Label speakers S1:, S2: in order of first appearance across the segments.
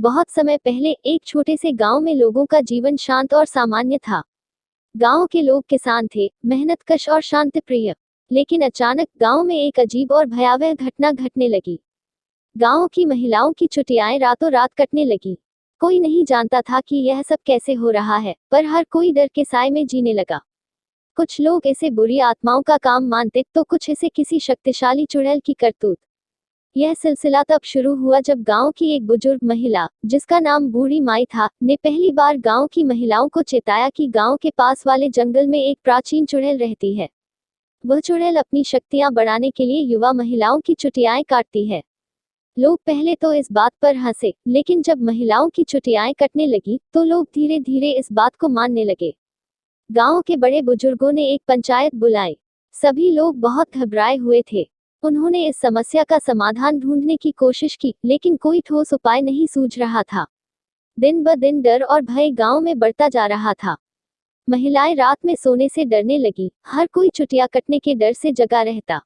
S1: बहुत समय पहले एक छोटे से गांव में लोगों का जीवन शांत और सामान्य था। गांव के लोग किसान थे, मेहनतकश और शांतिप्रिय। लेकिन अचानक गांव में एक अजीब और भयावह घटना घटने लगी। गांव की महिलाओं की छुट्टियां रातों रात कटने लगी। कोई नहीं जानता था कि यह सब कैसे हो रहा है, पर हर कोई डर के साए में जीने लगा। कुछ लोग इसे बुरी आत्माओं का काम मानते, तो कुछ इसे किसी शक्तिशाली चुड़ैल की करतूत। यह सिलसिला तब शुरू हुआ जब गांव की एक बुजुर्ग महिला, जिसका नाम बूढ़ी माई था, ने पहली बार गांव की महिलाओं को चेताया कि गांव के पास वाले जंगल में एक प्राचीन चुड़ैल रहती है। वह चुड़ैल अपनी शक्तियां बढ़ाने के लिए युवा महिलाओं की छुट्टियां काटती है। लोग पहले तो इस बात पर हंसे, लेकिन जब महिलाओं की छुट्टियां कटने लगी, तो लोग धीरे धीरे इस बात को मानने लगे। गांव के बड़े बुजुर्गों ने एक पंचायत बुलाई। सभी लोग बहुत घबराए हुए थे। उन्होंने इस समस्या का समाधान ढूंढने की कोशिश की, लेकिन कोई ठोस उपाय नहीं सूझ रहा था। दिन ब दिन डर और भय गांव में बढ़ता जा रहा था। महिलाएं रात में सोने से डरने लगी, हर कोई छुट्टियां कटने के डर से जगा रहता।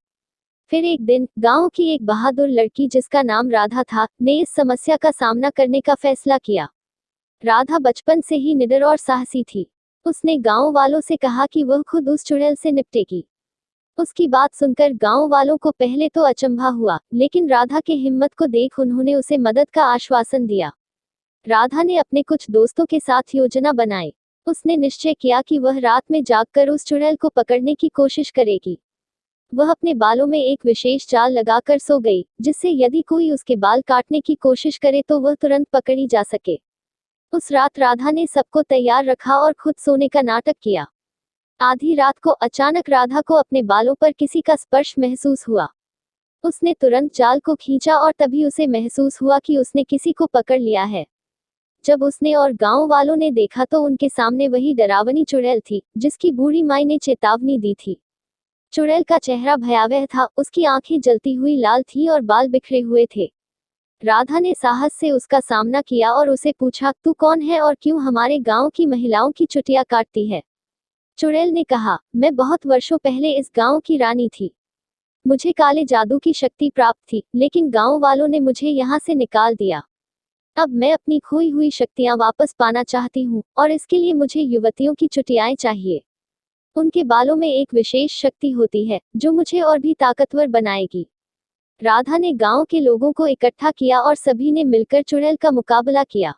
S1: फिर एक दिन गांव की एक बहादुर लड़की, जिसका नाम राधा था, ने इस समस्या का सामना करने का फैसला किया। राधा बचपन से ही निडर और साहसी थी। उसने गांव वालों से कहा कि वह खुद उस चुड़ैल से निपटेगी। उसकी बात सुनकर गांव वालों को पहले तो अचंभा हुआ, लेकिन राधा के हिम्मत को देख उन्होंने उसे मदद का आश्वासन दिया। राधा ने अपने कुछ दोस्तों के साथ योजना बनाई। उसने निश्चय किया कि वह रात में जागकर उस चुड़ैल को पकड़ने की कोशिश करेगी। वह अपने बालों में एक विशेष जाल लगाकर सो गई, जिससे यदि कोई उसके बाल काटने की कोशिश करे तो वह तुरंत पकड़ी जा सके। उस रात राधा ने सबको तैयार रखा और खुद सोने का नाटक किया। आधी रात को अचानक राधा को अपने बालों पर किसी का स्पर्श महसूस हुआ। उसने तुरंत जाल को खींचा और तभी उसे महसूस हुआ कि उसने किसी को पकड़ लिया है। जब उसने और गांव वालों ने देखा तो उनके सामने वही डरावनी चुड़ैल थी, जिसकी बूढ़ी माई ने चेतावनी दी थी। चुड़ैल का चेहरा भयावह था, उसकी आंखें जलती हुई लाल थीं और बाल बिखरे हुए थे। राधा ने साहस से उसका सामना किया और उसे पूछा, तू कौन है और क्यों हमारे गांव की महिलाओं की छुट्टियां काटती है? चुड़ैल ने कहा, मैं बहुत वर्षों पहले इस गांव की रानी थी। मुझे काले जादू की शक्ति प्राप्त थी, लेकिन गांव वालों ने मुझे यहाँ से निकाल दिया। अब मैं अपनी खोई हुई शक्तियां वापस पाना चाहती हूँ, और इसके लिए मुझे युवतियों की छुट्टियां चाहिए। उनके बालों में एक विशेष शक्ति होती है, जो मुझे और भी ताकतवर बनाएगी। राधा ने गांव के लोगों को इकट्ठा किया और सभी ने मिलकर चुड़ैल का मुकाबला किया।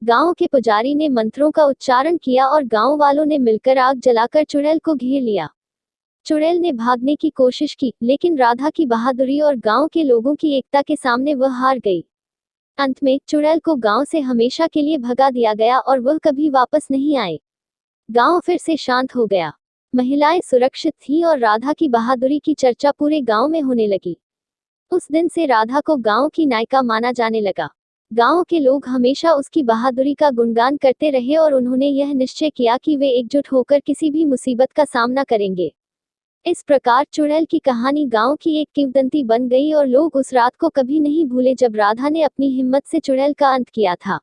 S1: गांव के पुजारी ने मंत्रों का उच्चारण किया और गांव वालों ने मिलकर आग जलाकर चुड़ैल को घेर लिया। चुड़ैल ने भागने की कोशिश की, लेकिन राधा की बहादुरी और गांव के लोगों की एकता के सामने वह हार गई। अंत में चुड़ैल को गांव से हमेशा के लिए भगा दिया गया और वह कभी वापस नहीं आए। गांव फिर से शांत हो गया। महिलाएं सुरक्षित थीं और राधा की बहादुरी की चर्चा पूरे गांव में होने लगी। उस दिन से राधा को गांव की नायिका माना जाने लगा। गांव के लोग हमेशा उसकी बहादुरी का गुणगान करते रहे और उन्होंने यह निश्चय किया कि वे एकजुट होकर किसी भी मुसीबत का सामना करेंगे। इस प्रकार चुड़ैल की कहानी गांव की एक किंवदंती बन गई और लोग उस रात को कभी नहीं भूले जब राधा ने अपनी हिम्मत से चुड़ैल का अंत किया था।